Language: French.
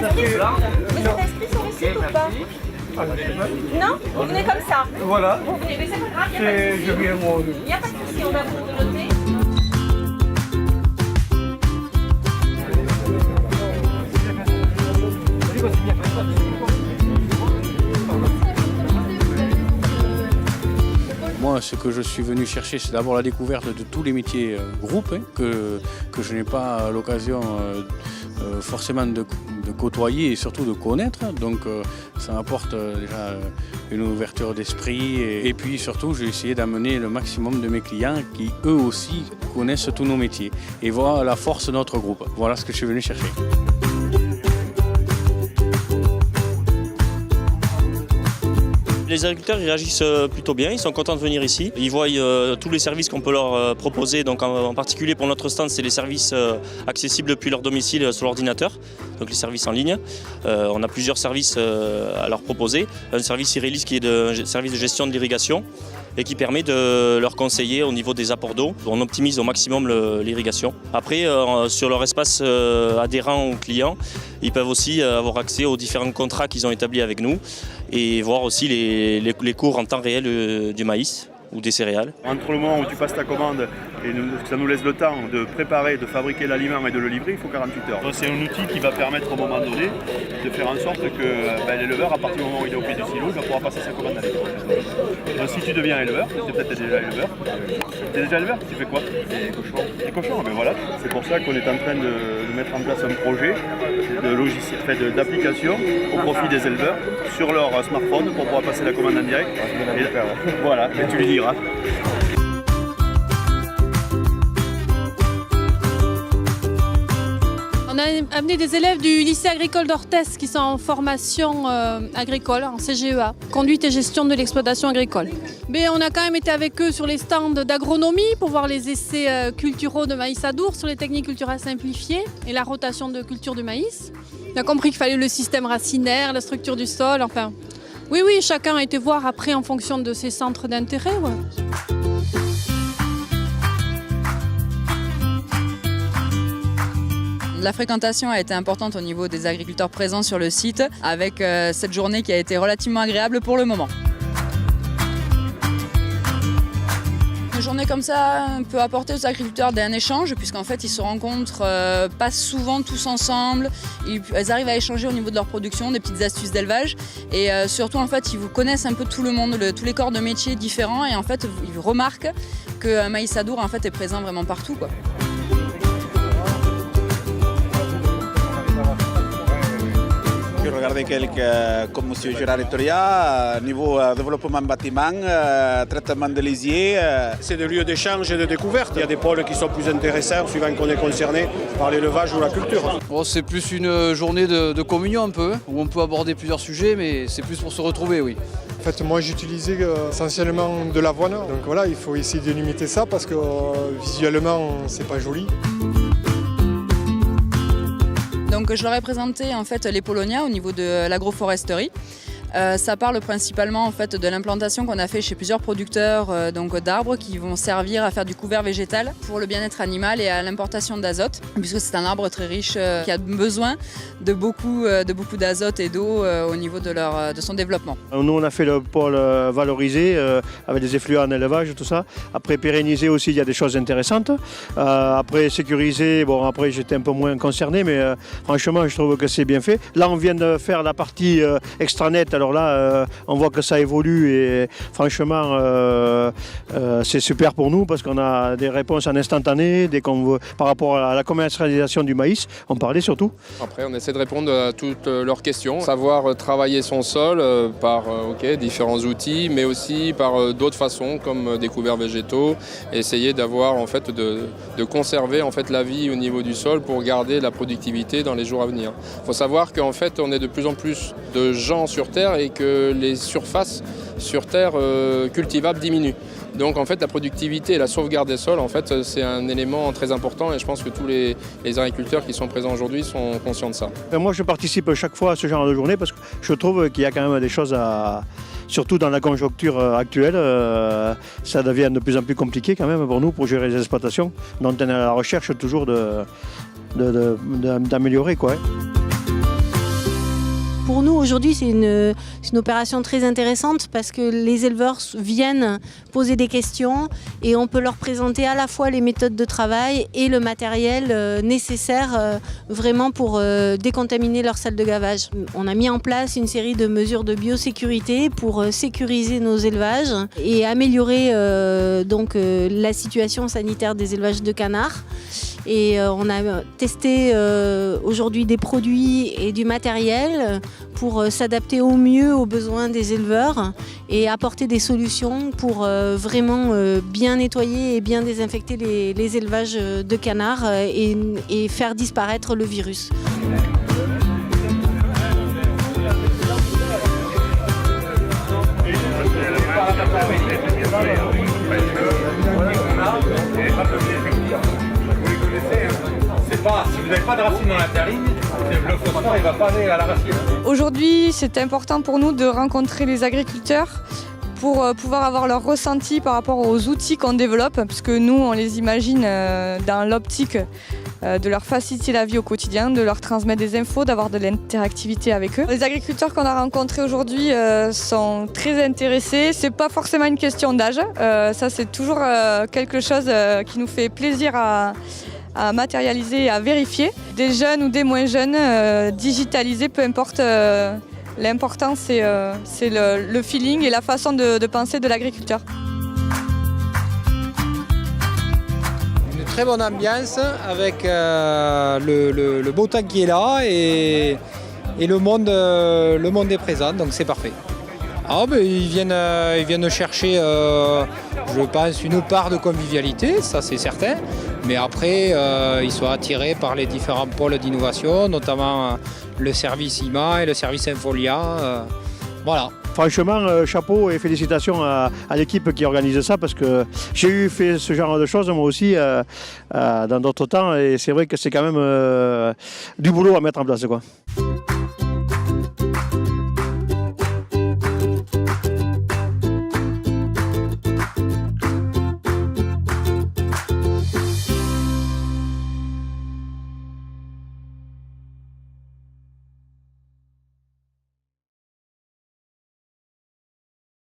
inscrit sur le site ou pas? Non? Vous venez comme ça? Voilà. Vous venez, mais c'est pas grave, il n'y a pas de souci. Je viens moi. Il n'y a pas de souci, on va vous noter. Moi, ce que je suis venu chercher, c'est d'abord la découverte de tous les métiers groupes que je n'ai pas l'occasion forcément de côtoyer et surtout de connaître. Donc ça m'apporte déjà une ouverture d'esprit et puis surtout j'ai essayé d'amener le maximum de mes clients qui eux aussi connaissent tous nos métiers et voient la force de notre groupe. Voilà ce que je suis venu chercher. Les agriculteurs ils réagissent plutôt bien, ils sont contents de venir ici. Ils voient tous les services qu'on peut leur proposer, donc en particulier pour notre stand, c'est les services accessibles depuis leur domicile sur l'ordinateur, donc les services en ligne. On a plusieurs services à leur proposer. Un service Irelis qui est un service de gestion de l'irrigation et qui permet de leur conseiller au niveau des apports d'eau. On optimise au maximum l'irrigation. Après, sur leur espace adhérent aux clients, ils peuvent aussi avoir accès aux différents contrats qu'ils ont établis avec nous et voir aussi les cours en temps réel du maïs ou des céréales. Entre le moment où tu passes ta commande et ça nous laisse le temps de préparer, de fabriquer l'aliment et de le livrer, il faut 48 heures. C'est un outil qui va permettre au moment donné de faire en sorte que l'éleveur, à partir du moment où il est au pied du silo, il va pouvoir passer sa commande avec. Donc si tu deviens éleveur, tu es peut-être déjà éleveur. Tu es déjà éleveur? Tu fais quoi? Des cochons. Des cochons, ben voilà. C'est pour ça qu'on est en train de mettre en place un projet de logiciel, d'application au profit des éleveurs sur leur smartphone pour pouvoir passer la commande en direct. Voilà, et tu lui diras. On a amené des élèves du lycée agricole d'Orthès qui sont en formation agricole, en CGEA, conduite et gestion de l'exploitation agricole. Mais on a quand même été avec eux sur les stands d'agronomie pour voir les essais culturaux de maïs Adour sur les techniques culturelles simplifiées et la rotation de culture du maïs. On a compris qu'il fallait le système racinaire, la structure du sol, enfin... Oui, chacun a été voir après en fonction de ses centres d'intérêt. Ouais. La fréquentation a été importante au niveau des agriculteurs présents sur le site avec cette journée qui a été relativement agréable pour le moment. Une journée comme ça peut apporter aux agriculteurs un échange puisqu'en fait ils se rencontrent pas souvent tous ensemble, ils arrivent à échanger au niveau de leur production, des petites astuces d'élevage et surtout en fait ils vous connaissent un peu tout le monde, tous les corps de métiers différents et en fait ils remarquent que Maïs Adour en fait est présent vraiment partout, quoi. Je regardais comme M. Gérard Ettoria, niveau développement bâtiment, traitement de lisier. C'est des lieux d'échange et de découverte. Il y a des pôles qui sont plus intéressants suivant qu'on est concerné par l'élevage ou la culture. Bon, c'est plus une journée de communion un peu, où on peut aborder plusieurs sujets, mais c'est plus pour se retrouver, oui. En fait, moi j'utilisais essentiellement de l'avoine, donc voilà, il faut essayer de limiter ça parce que visuellement c'est pas joli. Donc je leur ai présenté en fait les Polonia au niveau de l'agroforesterie. Ça parle principalement en fait de l'implantation qu'on a fait chez plusieurs producteurs d'arbres qui vont servir à faire du couvert végétal pour le bien-être animal et à l'importation d'azote, puisque c'est un arbre très riche qui a besoin de beaucoup d'azote et d'eau au niveau de son développement. Nous on a fait le pôle valorisé avec des effluents en élevage, tout ça. Après pérenniser aussi, il y a des choses intéressantes. Après sécuriser, bon après j'étais un peu moins concerné, mais franchement je trouve que c'est bien fait. Là on vient de faire la partie extranet. Alors là, on voit que ça évolue et franchement, c'est super pour nous parce qu'on a des réponses en instantané par rapport à la commercialisation du maïs. On parlait surtout. Après, on essaie de répondre à toutes leurs questions. Savoir travailler son sol par différents outils, mais aussi par d'autres façons comme des couverts végétaux. Essayer d'avoir en fait de conserver en fait la vie au niveau du sol pour garder la productivité dans les jours à venir. Il faut savoir qu'en fait, on est de plus en plus de gens sur Terre et que les surfaces sur Terre cultivables diminuent. Donc en fait la productivité et la sauvegarde des sols en fait c'est un élément très important et je pense que tous les agriculteurs qui sont présents aujourd'hui sont conscients de ça. Moi je participe chaque fois à ce genre de journée parce que je trouve qu'il y a quand même des choses surtout dans la conjoncture actuelle, ça devient de plus en plus compliqué quand même pour nous pour gérer les exploitations. Donc on est à la recherche toujours d'améliorer quoi. Pour nous, aujourd'hui, c'est une opération très intéressante parce que les éleveurs viennent poser des questions et on peut leur présenter à la fois les méthodes de travail et le matériel nécessaire vraiment pour décontaminer leur salle de gavage. On a mis en place une série de mesures de biosécurité pour sécuriser nos élevages et améliorer la situation sanitaire des élevages de canards. Et on a testé aujourd'hui des produits et du matériel pour s'adapter au mieux aux besoins des éleveurs et apporter des solutions pour vraiment bien nettoyer et bien désinfecter les élevages de canards et faire disparaître le virus. Si vous n'avez pas de racine dans la terrine, le phosphore ne va pas aller à la racine. Aujourd'hui, c'est important pour nous de rencontrer les agriculteurs pour pouvoir avoir leur ressenti par rapport aux outils qu'on développe, puisque nous, on les imagine dans l'optique de leur faciliter la vie au quotidien, de leur transmettre des infos, d'avoir de l'interactivité avec eux. Les agriculteurs qu'on a rencontrés aujourd'hui sont très intéressés. C'est pas forcément une question d'âge. Ça, c'est toujours quelque chose qui nous fait plaisir à matérialiser et à vérifier. Des jeunes ou des moins jeunes, digitalisés, peu importe. L'important, c'est le feeling et la façon de penser de l'agriculteur. Une très bonne ambiance avec le beau temps qui est là et le monde est présent, donc c'est parfait. Ils viennent chercher, je pense, une part de convivialité, ça c'est certain. Mais après, ils sont attirés par les différents pôles d'innovation, notamment le service IMA et le service Infolia. Voilà. Franchement, chapeau et félicitations à l'équipe qui organise ça parce que j'ai fait ce genre de choses moi aussi dans d'autres temps et c'est vrai que c'est quand même du boulot à mettre en place, quoi.